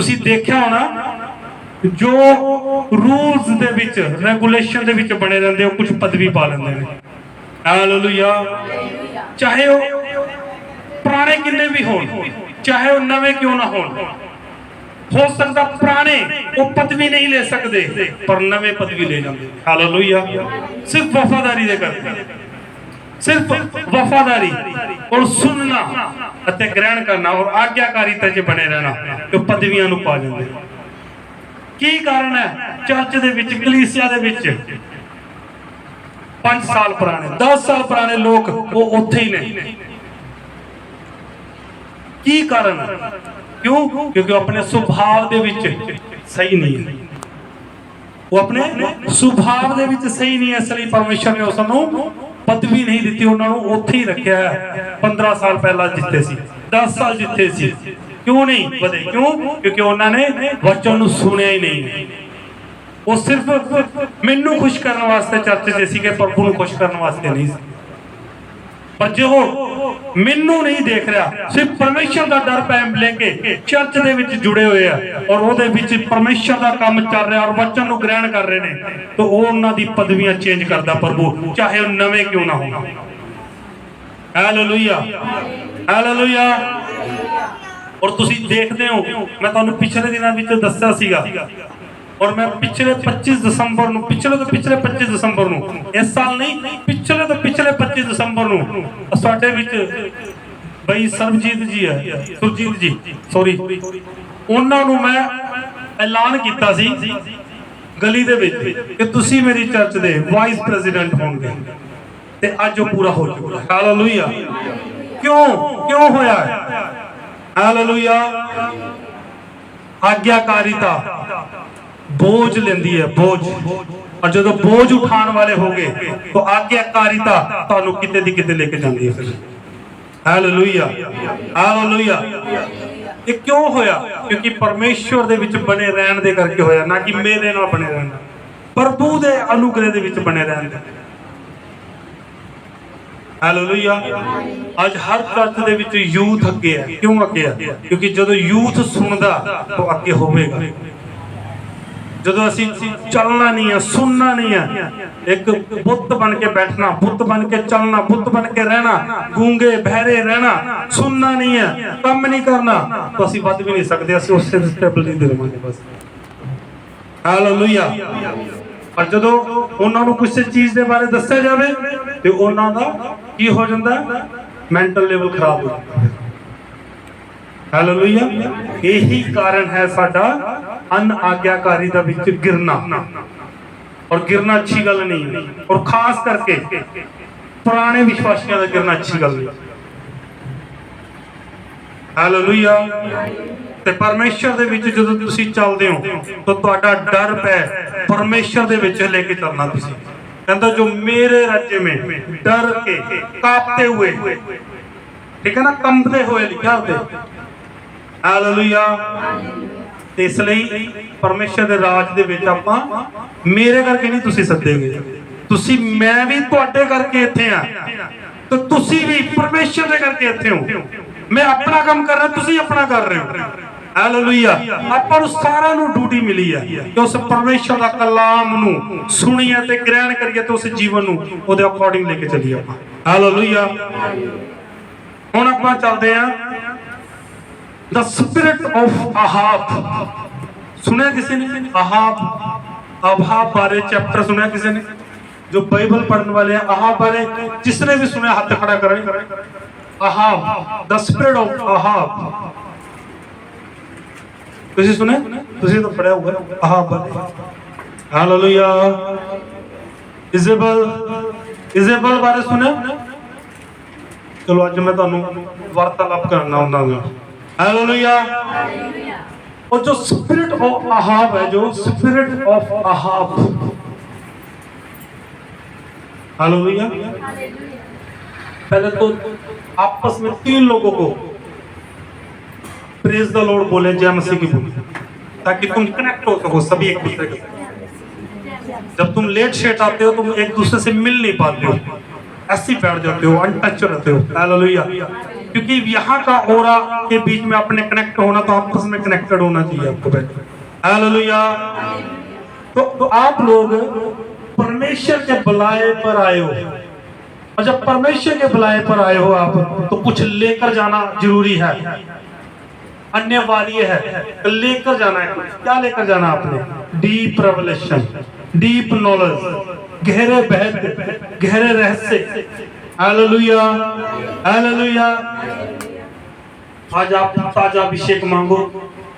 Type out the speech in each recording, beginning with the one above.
ਤੁਸੀਂ ਦੇਖਿਆ ਹੋਣਾ ਜੋ ਰੂਲਸ ਦੇ ਵਿੱਚ ਰੈਗੂਲੇਸ਼ਨ ਦੇ ਵਿੱਚ ਬਣੇ ਰਹਿੰਦੇ ਉਹ ਕੁਝ ਪਦਵੀ ਪਾ ਲੈਂਦੇ ਨੇ। ਹਾਲੇਲੂਇਆ। ਚਾਹੇ ਉਹ ਪੁਰਾਣੇ ਕਿੰਨੇ ਵੀ ਹੋਣ, ਚਾਹੇ ਉਹ ਨਵੇਂ ਕਿਉਂ ਨਾ ਹੋਣ, हो सकता पुराने वो पदवी नहीं ले सकते पर नवे पदवी ले जाते। हालेलुया। सिर्फ वफादारी दे करते, सिर्फ वफादारी और सुनना अते ग्रहण करना और आज्ञाकारिता च बने रहना तो पदवियां नूं पा जांदे। की कारण है? चर्च दे विच कलीसिया दे विच 5 साल पुराने 10 साल पुराने लोग वो उत्थे ही ने। की कारण? क्यों? क्योंकि अपने स्वभाव दे विच सही नहीं है, वो अपने स्वभाव दे विच सही नहीं है, इसलिए परमेश्वर ने उसनों पदवी नहीं दी, उन्होंने उत्थे ही रखा है। 15 साल पहला जिथे सी, 10 साल जिथे सी, क्यों नहीं बदे? क्यों? क्योंकि उन्होंने वचन नूं सुनिया ही नहीं। वो सिर्फ मैनू खुश करने वास्ते चर्च च सीगे, प्रभु नूं खुश करने वास्ते नहीं। पर जो मैनू नहीं देख रहा, सिर्फ परमेश्वर का डर पैम लेके चर्च दे विच जुड़े हुए हैं और ओदे विच परमेश्वर का काम चल रहा और वचन नूं ग्रहण कर रहे हैं, तो उन्हां दी पदवियां चेंज करदा प्रभु, चाहे वो नवे क्यों ना हो। Hallelujah, hallelujah. और तुसी देखदे हो, मैं तुहानूं पिछले दिनां विच दस्सिया सीगा और मैं पिछले 25 दिसंबर नूं, पिछले 25 दिसंबर नूं, इस साल नहीं, पिछले 25 दिसंबर नूं साडे विच भाई सरबजीत जी है, सुरजीत जी सॉरी, उन्हां नूं मैं ऐलान कीता सी गली दे विच कि तुसी मेरी चर्च दे वाइस प्रेसिडेंट होणगे, ते अज वो पूरा हो चुका। हालेलुया। क्यों? क्यों होया? हालेलुया। आज्ञाकारिता बोझ लेंदी है, बोझ, और जो बोझ उठाने वाले हो गए तो आज्ञाकारिता तुहानू किते दी किते लेके जांदी है। Hallelujah, hallelujah. ये क्यों होया? क्योंकि परमेश्वर दे विच बने रहन दे करके होया, ना कि मेरे नाल बने रहन, प्रभु दे अनुग्रह दे विच बने रहन दे। हालेलुया। आज हर चर्च दे विच यूथ अगे है। क्यों अगे है? क्योंकि जदों यूथ सुनदा तो अगे होवेगा। जदों असीं चलना नहीं है, सुनना नहीं है, एक बुत बन के बैठना, बुत बन के चलना, बुत बन के रहना, गूंगे बहरे रहना, सुनना नहीं है, काम नहीं करना, तो असीं वध भी नहीं सकते, असीं उसे स्टेबल नहीं रहांगे बस। हालेलुया। पर जदों उन्हां नूं किसी चीज़ के बारे दस्सिया जावे तो उन्हां दा की हो जांदा? मैंटल लेवल खराब हो जाता है। हालेलुया। यही कारण है साडा अन आज्ञाकारिता विच गिरना, और गिरना अच्छी गल नहीं है, और खास करके पुराने विश्वासियों का गिरना अच्छी गल नहीं। हालेलुया। ते परमेश्वर दे विच जदों तुसीं चलदे हो तो तुहाडा डर पै परमेश्वर दे विच लेके चलना। तुसीं कहंदा जो मेरे राज्य में डर के कांपते हुए, ठीक है ना, कंबते हुए लिखा होते। हालेलुया। इसलिए परमेश्वर के राज दे विच आपां मेरे करके नहीं तुसीं सद्दे गए, तुसीं मैं भी तुहाडे करके इत्थे आ, तो तुसीं भी परमेश्वर दे करके इत्थे हो। मैं अपना काम कर रहा, तुसीं अपना कर रहे हो। हालेलुया। आपां नूं सारिआं नूं ड्यूटी मिली है कि उस परमेश्वर दा कलाम नूं सुणीए ते ग्रहण करिए ते उस जीवन नूं ओदे अकॉर्डिंग लेके चलीए आपां। हालेलुया। हुण आपां चलदे आ द स्पिरिट ऑफ अहाब। सुनिया किसी ने? अहाब बारे चैप्टर सुनिया किसी ने? जो बाइबल पढ़ने वाले हैं, अहाब बारे जिसने भी सुना हाथ खड़ा करें। Ahab, the spirit of Ahab, तुसी सुने? तुसी तो पढ़ा हुआ है अहाब बारे। हालेलुया। इजेबल बारे सुने? चलो आज मैं तुहानू वार्तालाप करना उन्हां नाल। हालेलुया। और जो स्पिरिट ऑफ अहाब है, जो स्पिरिट ऑफ अहाब, हालेलुया। पहले तो आपस में 3 लोगों को प्रेज द लॉर्ड बोले, जय मसीह की बोले, ताकि तुम कनेक्ट हो सको सभी एक दूसरे के साथ। जब तुम लेट शेट आते हो, तुम एक दूसरे से मिल नहीं पाते हो, ऐसे ही बैठ जाते हो, अनटच रहते हो। हालेलुया। क्योंकि यहाँ का ओरा के बीच में अपने कनेक्ट होना, तो आपस में कनेक्टेड होना चाहिए आपको। हालेलुया। तो आप लोग परमेश्वर के बुलाए पर आए हो, और जब परमेश्वर के बुलाए पर आए हो आप, तो कुछ लेकर जाना जरूरी है, अनिवार्य है। लेकर जाना है कुछ। क्या लेकर जाना आपने? डीप रेवलेशन, डीप नॉलेज, गहरे भेद, गहरे रहस्य। Hallelujah, hallelujah. आज आप ताजा अभिषेक मांगो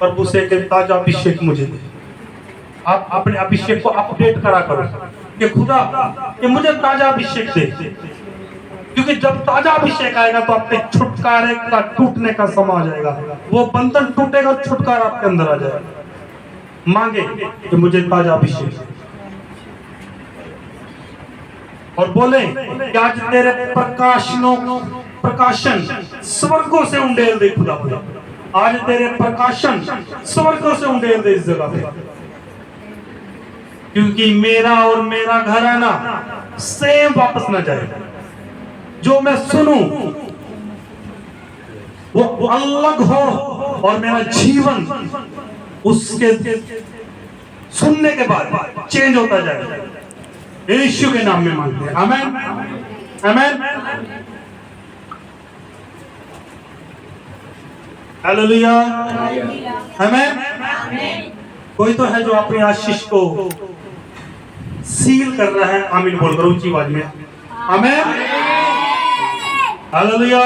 प्रभु से कि ताजा अभिषेक मुझे दे। आप अपने अभिषेक को अपडेट करा करो कि खुदा कि मुझे ताजा अभिषेक दे, क्योंकि जब ताजा अभिषेक आएगा तो आपके छुटकारे का टूटने का समय आ जाएगा। वो बंधन टूटेगा और छुटकारा आपके अंदर आ जाएगा। मांगे कि मुझे ताजा अभिषेक, और बोले कि आज तेरे प्रकाशन स्वर्गों से उंडेल दे खुदा। आज तेरे प्रकाशन स्वर्गों से उंडेल दे इस जगह पे, क्योंकि मेरा और मेरा घर है ना सेम वापस ना जाए। जो मैं सुनूं वो अलग हो, और मेरा जीवन उसके सुनने के बाद चेंज होता जाए। यीशु के नाम में मांगते हैं। आमीन, आमीन, हालेलुया, आमीन। कोई तो है जो अपनी आशीष को सील कर रहा है। आमीन बोलकर ऊंची आवाज में। आमीन, हालेलुया।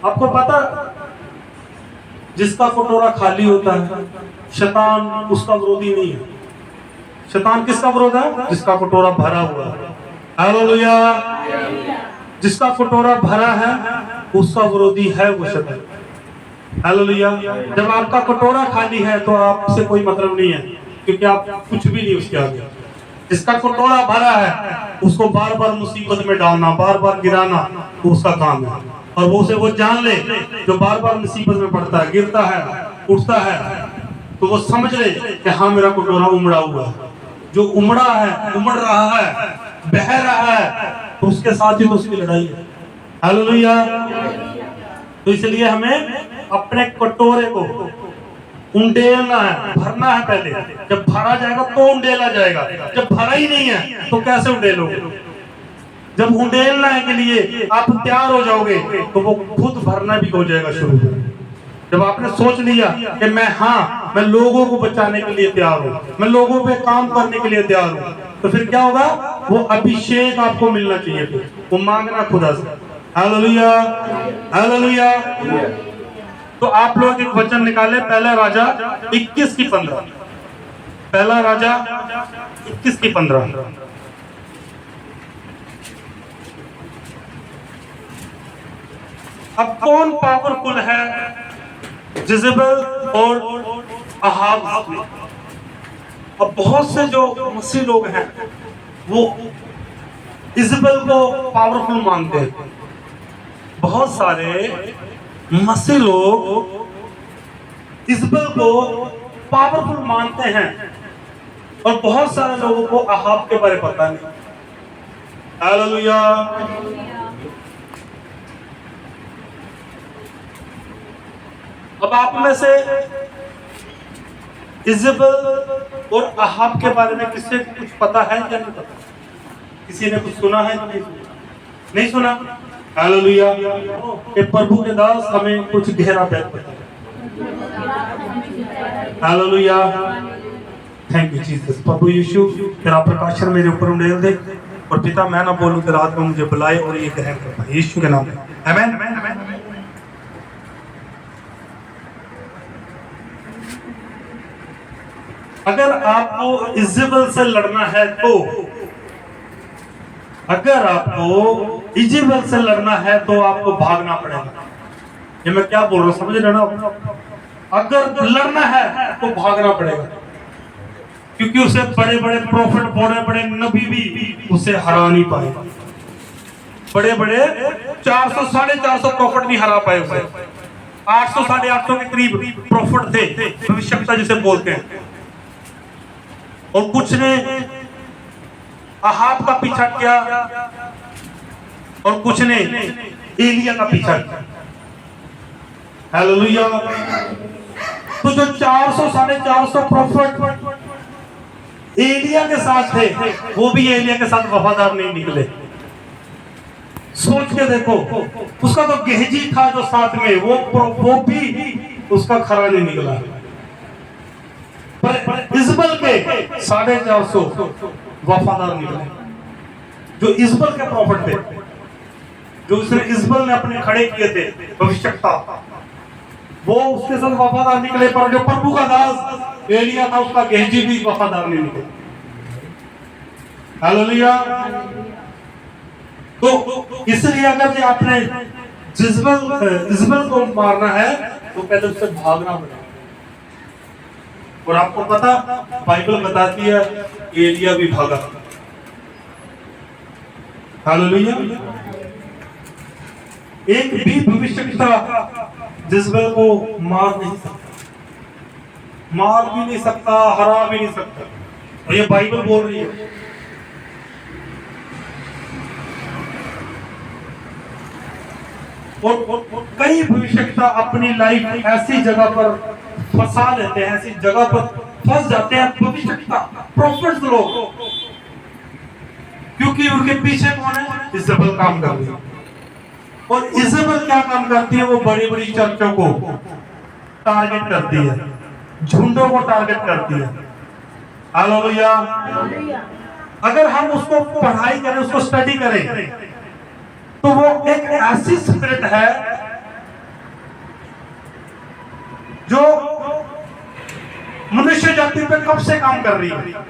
आपको पता, जिसका कटोरा खाली होता है शैतान उसका विरोधी नहीं है। शैतान किसका विरोध है? जिसका कटोरा भरा हुआ है। हालेलुया। जिसका कटोरा भरा है उसका विरोधी है वो शैतान। हालेलुया। जब आपका कटोरा खाली है तो आपसे कोई मतलब नहीं है, क्योंकि आप कुछ भी नहीं उसके आगे। जिसका कटोरा भरा है उसको बार बार मुसीबत में डालना, बार बार गिराना तो उसका काम है। और वो जान ले, जो बार बार मुसीबत में पड़ता है, गिरता है, उठता है, तो वो समझ ले कि हाँ मेरा कटोरा उमड़ा हुआ है। जो उमड़ रहा है, बह रहा है, तो उसके साथ ही तो उसकी लड़ाई है। हालेलुया। तो इसलिए हमें अपने कटोरे को उंडेलना है, भरना है पहले। जब भरा जाएगा तो उंडेला जाएगा। जब भरा ही नहीं है तो कैसे उंडेलोगे? जब उंडेलना है के लिए आप तैयार हो जाओगे तो वो खुद भरना भी हो जाएगा शुरू। जब आपने सोच लिया कि मैं लोगों को बचाने के लिए तैयार हूँ, मैं लोगों पे काम करने के लिए तैयार हूँ, तो फिर क्या होगा? वो अभिषेक आपको मिलना चाहिए। फिर वो मांगना खुदा से। Hallelujah, hallelujah. तो आप लोग एक वचन निकाले, पहला राजा 21 की 15। पहला राजा 21 की 15। अब कौन पावरफुल है जेजेबेल और अहाब में? अब बहुत से जो मसीह लोग हैं वो इजबेल को पावरफुल मानते हैं। बहुत सारे मसीह लोग इजबेल को पावरफुल मानते हैं, और बहुत सारे लोगों को अहाब के बारे में पता नहीं। हालेलुया। अब आप में से इजबेल और अहाब के बारे में किससे कुछ पता है या नहीं पता? किसी ने कुछ सुना है? नहीं सुना? हालेलुया। ये प्रभु के दास हमें कुछ गहरा बात बताए। हालेलुया। Thank you Jesus. प्रभु यीशु तेरा प्रकाशन मेरे ऊपर उंडेल दे, और पिता मैं ना बोलूं कि रात में मुझे बुलाए और ये ग्रहण कर पाए, यीशु के नाम में। आमीन, आमीन। अगर आपको इजबेल से लड़ना है तो, अगर आपको इजबेल से लड़ना है तो आपको भागना पड़ेगा। ये मैं क्या बोल रहा हूं, समझ रहे ना? अगर लड़ना है तो भागना पड़ेगा, क्योंकि उसे बड़े बड़े प्रॉफिट, बड़े बड़े नबी भी उसे हरा नहीं पाए। बड़े बड़े 400 450 प्रॉफिट नहीं हरा पाए उसे। 800 850 के करीब प्रॉफिट थे, भविष्यवक्ता जिसे बोलते हैं। और कुछ ने अहाब का पीछा किया, और कुछ ने एलिया का पीछा किया। हालेलुया। तो जो 400 450 प्रोफेट एलिया के साथ थे, वो भी एलिया के साथ वफादार नहीं निकले। सोच के देखो, उसका तो गेहजी था जो साथ में, वो भी उसका खरा नहीं निकला। पर इजबल के 450 वफादार निकले, जो इजबल के प्रॉफिट थे, जो उसने इजबल ने अपने खड़े किए थे भविष्यवक्ता, वो उसके साथ वफादार निकले। पर जो प्रभु का दास एलिया था, उसका गेहजी भी वफादार नहीं निकले। हालेलुया। तो इसलिए अगर आपने इजबल को मारना है तो पहले उससे भागना पड़ेगा। और आपको पता, बाइबल बताती है एलिया भी भागा। हालेलुया। एक भी भविष्यवक्ता इजबल को मार नहीं सकता, मार भी नहीं सकता, हरा भी नहीं सकता। और ये बाइबल बोल रही है। और कई भविष्यवक्ता अपनी लाइफ ऐसी जगह पर फंसा लेते हैं, ऐसी जगह पर फंस जाते हैं भविष्यवक्ता, प्रोफेट्स लोग, क्योंकि उनके पीछे कौन है? इजबल काम कर रही है। और इजबल क्या काम करती है? वो बड़ी बड़ी चर्चों को टारगेट करती है, झुंडों को टारगेट करती है। हालेलुया। अगर हम उसको पढ़ाई करें, उसको स्टडी करें, तो वो एक ऐसी स्पिरिट है जो मनुष्य जाति पे कब से काम कर रही है,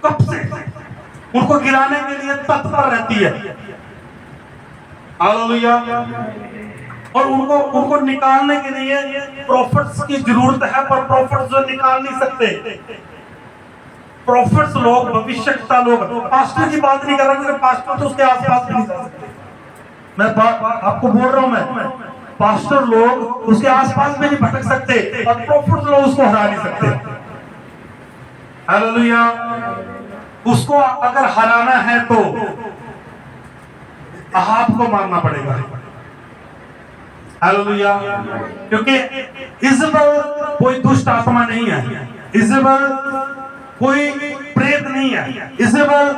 कब से उनको गिराने के लिए तत्पर रहती है। हालेलुया। और उनको निकालने के लिए प्रॉफिट्स की जरूरत है, पर प्रॉफिट्स जो निकाल नहीं सकते। प्रॉफिट्स लोग, भविष्यवक्ता लोग, पास्टर की बात नहीं कर रहा, क्योंकि पास्टर तो उसके आसपास भी नहीं जा सकते। मैं आपको बोल रहा हूं, मैं पास्टर लोग उसके आसपास में नहीं भटक सकते, और प्रॉफिट्स लोग उसको हरा नहीं सकते। हालेलुया। उसको अगर हराना है तो अहाब को मारना पड़ेगा। हालेलुया। क्योंकि इजबल कोई दुष्ट आत्मा नहीं है, इजबल कोई प्रेत नहीं है, इजबल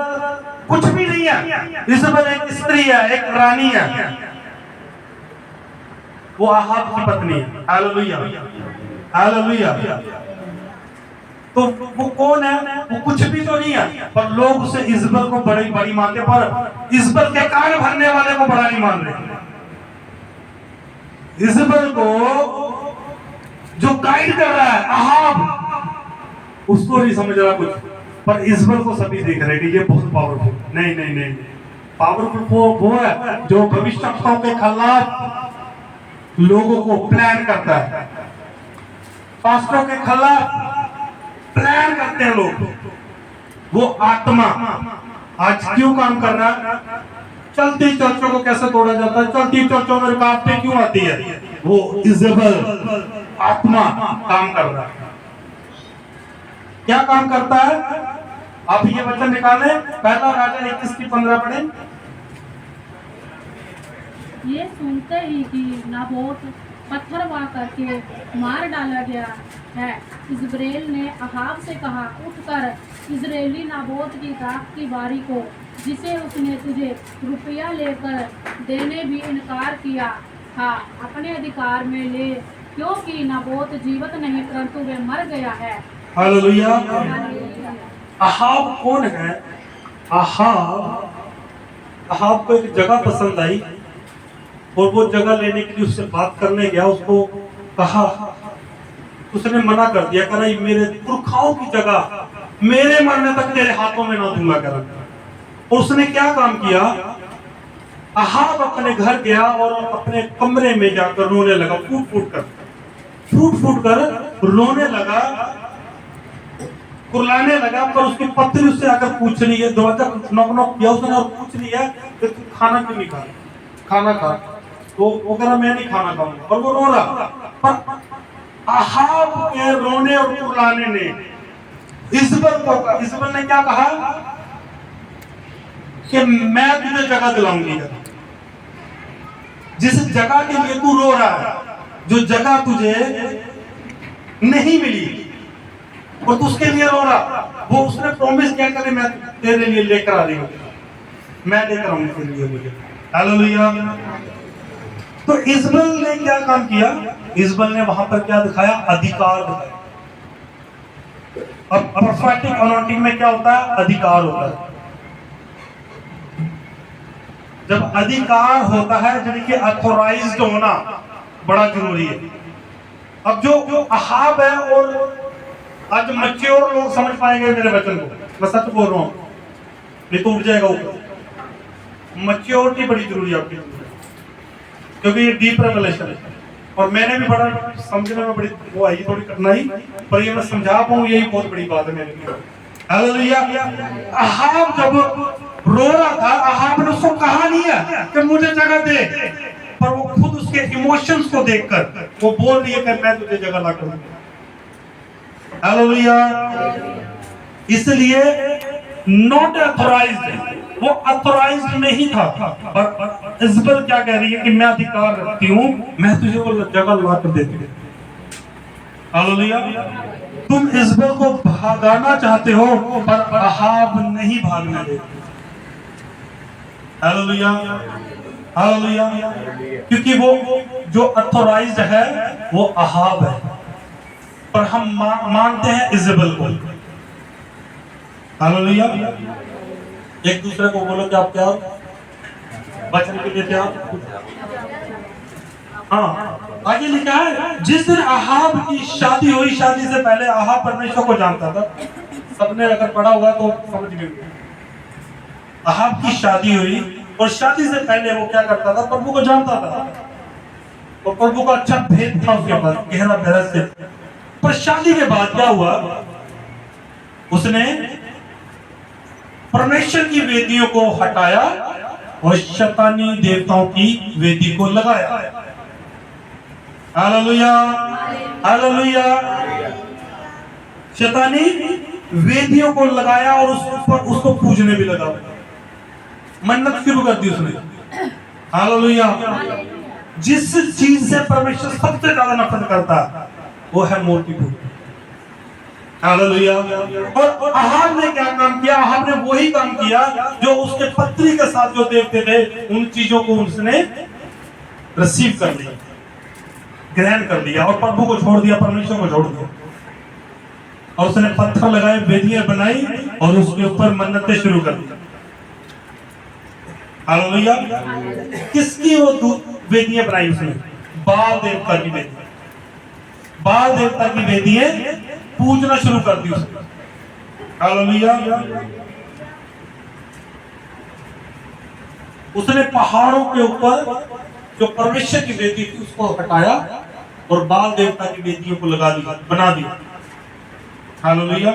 कुछ भी नहीं है। इजबल एक स्त्री है, एक रानी है, वो अहाब की पत्नी है। हालेलुया। हालेलुया। तो वो कौन है? वो कुछ भी तो नहीं है, पर लोग उसे इजबल को बड़ी मानते, पर इजबल के कान भरने वाले को बड़ा नहीं मान रहे। इजबल को जो गाइड कर रहा है अहाब, उसको नहीं समझ रहा कुछ, पर इजबल को सभी देख रहे कि ये बहुत पावरफुल। नहीं नहीं नहीं, पावरफुल वो है जो भविष्यवक्ताओं के खिलाफ लोगों को प्लान करता है, पास्टरों के खिलाफ प्लान करते हैं लोग। वो आत्मा आज क्यों काम कर रहा है? चलती चर्चों को कैसे तोड़ा जाता है, चलती चर्चों में रुकावटें क्यों आती है? वो इजबल आत्मा काम कर रहा है। क्या काम करता है? आप ये वचन निकालें, पहला राजा 21:15 पढ़े। ये सुनते ही कि नाबोत पत्थर वार करके मार डाला गया है, इजराइल ने अहाब से कहा, उठकर इजरायली नाबोत की दाख की बारी को, जिसे उसने तुझे रुपया लेकर देने भी इनकार किया था, अपने अधिकार में ले, क्योंकि नाबोत जीवित नहीं परंतु वे मर गया है। हालेलुया। अहाब कौन है? अहाब को एक जगह पसंद आई और वो जगह लेने के लिए उससे बात करने गया। उसको कहा, उसने मना कर दिया, कहा ये मेरे पुरखाओं की जगह, मेरे मरने तक तेरे हाथों में ना दूंगा करा। और उसने क्या काम किया? अहाब अपने घर गया और अपने कमरे में जाकर रोने लगा, फूट फूट कर रोने लगा, कुर्लाने लगा। पर उसकी पत्नी उससे आकर पूछ रही है, दरवाजा नॉक किया उसने और पूछ रही है कि तू खाना क्यों नहीं खा? खाना खा। तो वो कह रहा मैं नहीं खाना खाऊंगा, और वो रो रहा। पर अहाब के रोने और कुर्लाने ने इजबल ने क्या कहा? कि मैं तुझे जगह दिलाऊंगी। जिस जगह के लिए तू रो रहा है, जो जगह तुझे नहीं मिली और तू उसके लिए रो रहा, वो उसने प्रॉमिस क्या करे, मैं तेरे लिए लेकर आ रही हूँ, मैं लेकर आऊंगी तेरे लिए मुझे। हालेलुया। तो इजबल ने क्या काम किया? इजबल ने वहां पर क्या दिखाया? अधिकार दिखाया। अब प्रोफेटिक अनॉइंटिंग में क्या होता है? अधिकार होता है। जब अधिकार होता है, यानी कि अथॉराइज्ड होना बड़ा जरूरी है। अब जो अहाब है, और आज मैच्योर लोग समझ पाएंगे मेरे वचन को, मैं सच बोल रहा हूं, नहीं तो उठ जाएगा ऊपर। मैच्योरिटी बड़ी जरूरी है आपकी, क्योंकि ये डीप रेवलेशन है। और मैंने भी बड़ा समझने में बड़ी वो आई थोड़ी कठिनाई, पर ये मैं समझा पाऊं, यही बहुत बड़ी बात है मेरे लिए। हालेलुया। अहाब जब रो रहा था, अहाब ने उसको कहा नहीं है कि मुझे जगह दे, पर वो खुद उसके इमोशंस को देखकर वो बोल रही है कि मैं तुझे जगह ला कर दूंगा। हालेलुया। इसलिए नॉट अथॉराइज्ड, वो अथॉराइज्ड नहीं था, पर इजबल क्या कह रही है कि मैं अधिकार रखती हूं, मैं तुझे वो जगह ला कर देती हूं। हालेलुया। तुम इजबल को भागाना चाहते हो, पर अहाब नहीं भागने देते। हालेलुया। हालेलुया। क्योंकि वो जो अथॉराइज्ड है वो अहाब है, पर हम मानते हैं इजबल को। हालेलुया। एक दूसरे को बोलो कि आप क्या वचन के लिए क्या। हाँ, आगे लिखा है, जिस दिन अहाब की शादी हुई, शादी से पहले अहाब परमेश्वर को जानता था। सबने अगर पढ़ा हुआ तो समझ गए। अहाब की शादी हुई, और शादी से पहले वो क्या करता था? प्रभु को जानता था, और प्रभु का अच्छा भेद था उसके पास, गहरा बहस से। पर शादी के बाद क्या हुआ? उसने परमेश्वर की वेदियों को हटाया और शैतानी देवताओं की वेदी को लगाया। हालेलुया। हालेलुया। शैतानी वेदियों को लगाया और उस पर उसको पूजने भी लगा, मन्नत शुरू कर दी उसने। हालेलुया। जिस चीज से परमेश्वर सबसे ज्यादा नफरत करता है वो है मूर्ति पूजा। हालेलुया। और अहाब ने क्या काम किया? अहाब ने वही काम किया जो उसके पत्री के साथ जो देवते थे, उन चीजों को उसने रिसीव कर लिया, ग्रहण कर लिया, और प्रभु को छोड़ दिया, परमेश्वर को छोड़ दिया। और उसने पत्थर लगाए, वेदियां बनाई, और उसके ऊपर मन्नतें शुरू कर दी। हालेलुया। किसकी वो वेदियां बनाई उसने? बाल देवता की वेदी। बाल देवता की वेदियां पूजना शुरू कर दी उसने। हालेलुया। उसने पहाड़ों के ऊपर जो परमेश्वर की वेदी थी उसको हटाया और बाल देवता की वेदियों को लगा दिया, बना दिया। हालेलुया।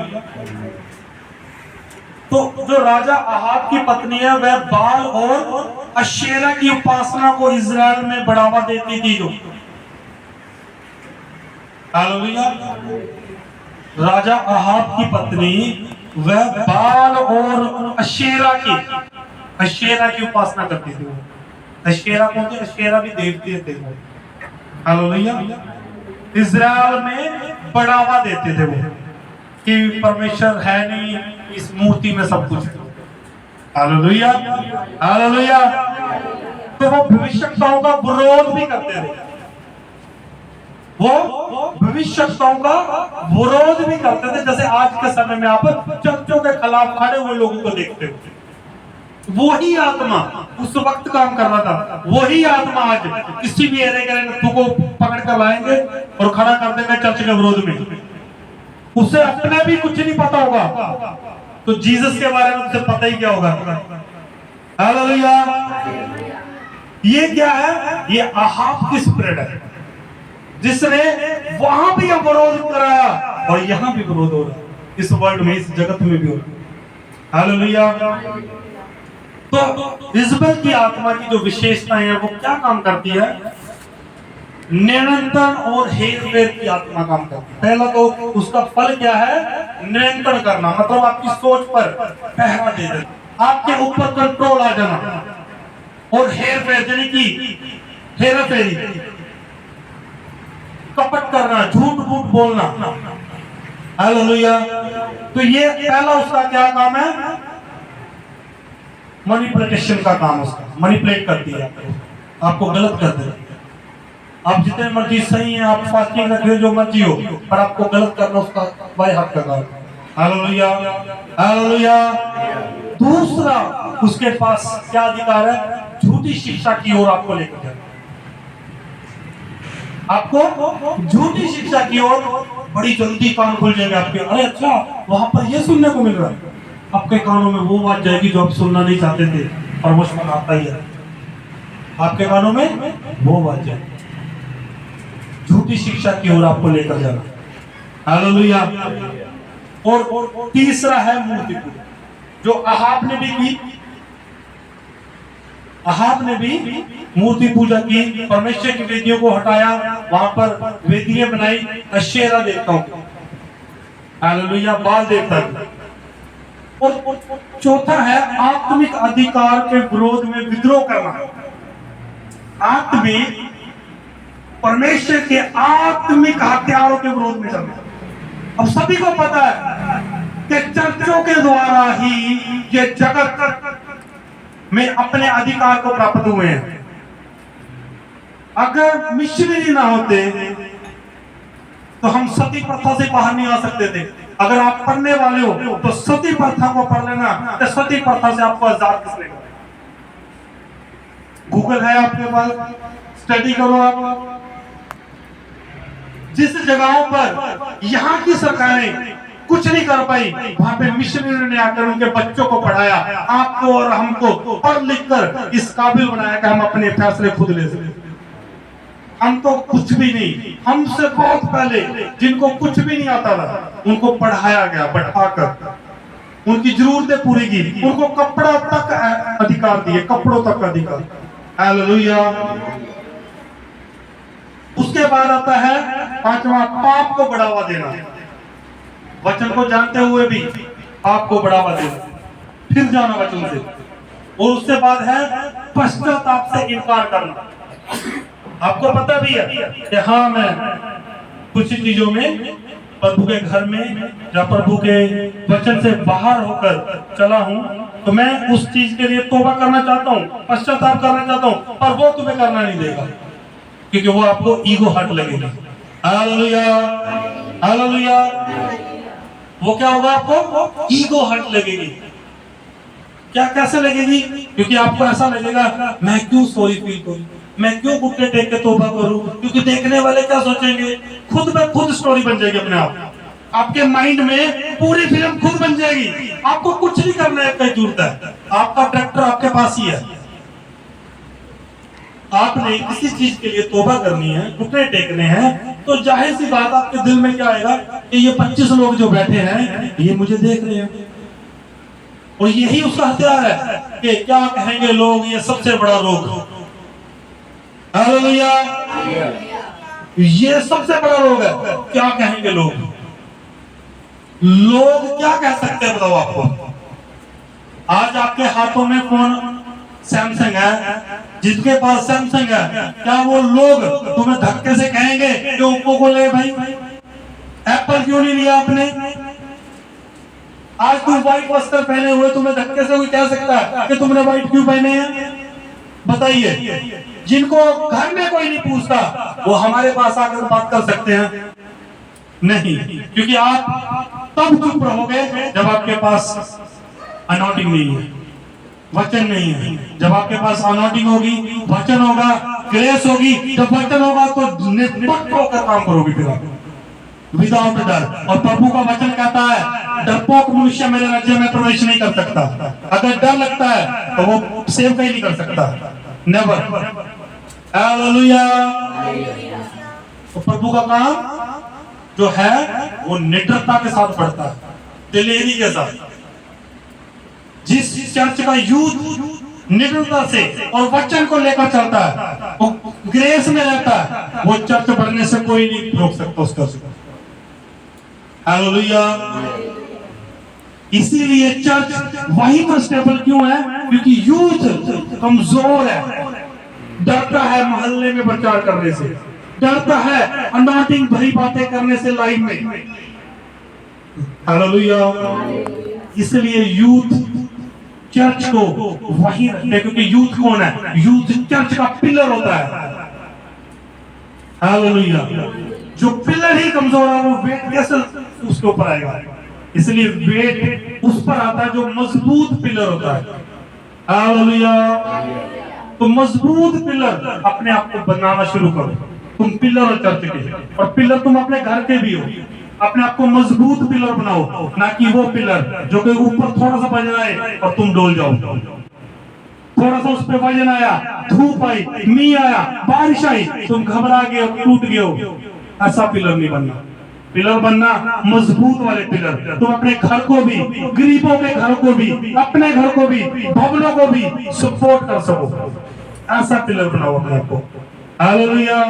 तो जो राजा अहाब की पत्नी है, वह बाल और अशेरा की उपासना को इजराइल में बढ़ावा देती थी। जो हालेलुया। राजा अहाब की पत्नी वह बाल और अशेरा की उपासना करती थी। अशेरा कौन थे? अशेरा भी देवते थे। हालेलुया। इजराइल में बढ़ावा देते थे वो कि परमेश्वर है नहीं, इस मूर्ति में सब कुछ है। हालेलुया। हालेलुया। तो वो भविष्यवक्ताओं का विरोध भी करते थे, वो भविष्यवक्ताओं का विरोध भी करते थे। जैसे आज के समय में आप चर्चों के खिलाफ खड़े हुए लोगों को देखते हो, वही आत्मा उस वक्त काम कर रहा था, वही आत्मा आज किसी भी एरिया को पकड़ कर लाएंगे और खड़ा कर देंगे चर्च के विरोध में। उसे अपने भी कुछ नहीं पता होगा, तो जीसस के बारे में उसे पता ही क्या होगा। हालेलुया। ये क्या है? ये अहाब की स्पिरिट है, जिसने वहां भी विरोध कराया और यहां भी विरोध हो रहा है, इस वर्ल्ड में, इस जगत में भी हो रहा है। हालेलुया। तो इजबल की आत्मा की जो विशेषताएं हैं वो क्या काम करती है? नियंत्रण और हेरफेर की आत्मा काम करती है। पहला तो उसका फल क्या है? नियंत्रण करना, मतलब आपकी सोच पर पहरा दे देना। आपके ऊपर कंट्रोल आ जाना और हेर फेर यानी कि हेरा फेरी, कपट करना, झूठ मूठ बोलना। हालेलुया। तो ये पहला उसका क्या काम है? मैनिपुलेशन का काम उसका, मैनिपुलेट करती है आपको गलत कर देती है। आप जितने मर्जी सही हैं, आप फास्टिंग रख रहे जो मर्जी हो, पर आपको गलत करना उसका बाएं हाथ का काम। Hallelujah, hallelujah. दूसरा उसके पास क्या अधिकार है? झूठी शिक्षा की ओर आपको लेकर जाना। आपको झूठी शिक्षा की ओर बड़ी जल्दी कान खुल जाएंगे आपके। अरे अच्छा, वहां पर ये सुनने को मिल रहा है, आपके कानों में वो बात जाएगी जो आप सुनना नहीं चाहते थे, परमेश्वर आता ही है, आपके कानों में वो बात जाएगी। झूठी शिक्षा की ओर आपको लेकर जाना। हालेलुया। और तीसरा है मूर्ति पूजा, जो अहाब ने भी की। अहाब ने भी मूर्ति पूजा की, परमेश्वर की वेदियों को हटाया, वहां पर वेदियां बनाई अशेरा देवताओं को। हालेलुया, बाल देवता को। और चौथा है आत्मिक अधिकार के विरोध में विद्रोह करना। आत्मिक, परमेश्वर के आत्मिक हथियारों के विरोध में चलना। अब सभी को पता है कि चर्चों के द्वारा ही ये जगत में अपने अधिकार को प्राप्त हुए हैं। अगर मिशनरी ना होते तो हम सती प्रथा से बाहर नहीं आ सकते थे। अगर आप पढ़ने वाले हो तो सती प्रथा को पढ़ लेना, तो सती प्रथा से आपको आजाद किसने करा? गूगल है आपके पास, स्टडी करो आप। जिस जगहों पर यहाँ की सरकारें कुछ नहीं कर पाई, वहां पे मिशनरी ने आकर उनके बच्चों को पढ़ाया, आपको और हमको पढ़ लिख कर इस काबिल बनाया कि हम अपने फैसले खुद ले सकें। हम तो कुछ भी नहीं, हमसे बहुत पहले जिनको कुछ भी नहीं आता था उनको पढ़ाया गया, बैठाकर उनकी जरूरतें पूरी की, उनको कपड़ा तक अधिकार दिए, कपड़ों तक अधिकार। हालेलुया। उसके बाद आता है पांचवा, पाप को बढ़ावा देना। वचन को जानते हुए भी पाप को बढ़ावा देना, फिर जाना वचन से। और उसके बाद है पश्चाताप से इनकार करना। आपको पता भी है कि हाँ, मैं कुछ चीजों में प्रभु के घर में या प्रभु के वचन से बाहर होकर चला हूं, तो मैं उस चीज के लिए तौबा करना चाहता हूं, पश्चाताप करना चाहता हूं, पर वो तुम्हें करना नहीं देगा, क्योंकि वो आपको ईगो हर्ट लगेगी। Hallelujah, hallelujah. वो क्या होगा? आपको ईगो हर्ट लगेगी। क्या, कैसे लगेगी? क्योंकि आपको ऐसा लगेगा मैं क्यों सॉरी फील करूं, मैं क्यों घुटने टेक के तौबा करूं, क्योंकि देखने वाले क्या सोचेंगे। खुद में खुद स्टोरी बन जाएगी अपने आप, आपके माइंड में पूरी फिल्म खुद बन जाएगी। आपको कुछ नहीं करना है, कहीं जरूरत है, आपका ट्रैक्टर आपके पास ही है। आपने किसी चीज के लिए तौबा करनी है, घुटने टेकने हैं, तो जाहिर सी बात आपके दिल में क्या आएगा कि ये 25 लोग जो बैठे हैं ये मुझे देख रहे हैं, और यही उसका हथियार है कि क्या कहेंगे लोग, ये सबसे बड़ा रोग। हालेलुया। ये सबसे बड़ा रोग है, क्या कहेंगे लोग। लोग क्या कह सकते हैं बताओ आपको? आज आपके हाथों में फोन सैमसंग है, जिसके पास सैमसंग है, क्या वो लोग तुम्हें धक्के से कहेंगे कि ओप्पो को ले भाई, एप्पल क्यों नहीं लिया आपने? आज तुम व्हाइट वस्त्र पहने हुए, तुम्हें धक्के से कोई कह सकता है कि तुमने व्हाइट क्यों पहने हैं? बताइए। जिनको घर में कोई नहीं पूछता वो हमारे पास आकर बात कर सकते हैं? नहीं, क्योंकि आप तब चुप रहोगे जब आपके पास अनॉटिंग नहीं है, वचन नहीं है। जब आपके पास अनॉटिंग होगी, वचन होगा, ग्रेस होगी, जब वचन होगा तो निष्पक्ष होकर काम करोगे फिर आप, विदाउट डर। और प्रभु का वचन कहता है डरपोक मनुष्य मेरे राज्य में प्रवेश नहीं कर सकता। अगर डर लगता है तो वो सेव कहीं नहीं कर सकता, नेवर। हालेलुया। तो प्रभु का काम जो है वो निडरता के साथ बढ़ता है, दिलेरी के साथ। जिस चर्च का यूथ निडरता से और वचन को लेकर चलता है, वो ग्रेस में रहता है, वो चर्च बढ़ने से कोई नहीं रोक सकता उसका। हालेलुया। इसीलिए चर्च वहीं पर स्टेबल क्यों है? क्योंकि यूथ कमजोर है, डरता है मोहल्ले में प्रचार करने से, डरता है अनॉइंटिंग भरी बातें करने से लाइन में। हालेलुया। इसलिए यूथ चर्च को वहीं रखते, क्योंकि यूथ कौन है? यूथ चर्च का पिलर होता है। हालेलुया। जो पिलर ही कमजोर है वो वेट कैसे उसके ऊपर आएगा? इसलिए वेट उस पर आता है जो मजबूत पिलर होता है। हालेलुया। तो मजबूत पिलर अपने आप को बनाना शुरू करो। तुम पिलर हो चर्च के, और पिलर तुम अपने घर के भी हो। अपने आप को मजबूत पिलर बनाओ, ना कि वो पिलर जो कि ऊपर थोड़ा सा वजन आए और तुम डोल जाओ। थोड़ा सा उस पे वजन आया, धूप आई, मींह आया, बारिश आई, तुम घबरा गए और टूट गए हो। ऐसा पिलर नहीं बनना। पिलर बनना मजबूत वाले पिलर। तुम अपने घर को भी, गरीबों के घर को भी, अपने घर को भी, भवनों को भी सपोर्ट कर सको। ऐसा पिलर बनाओ अपने आप को। हालेलुया।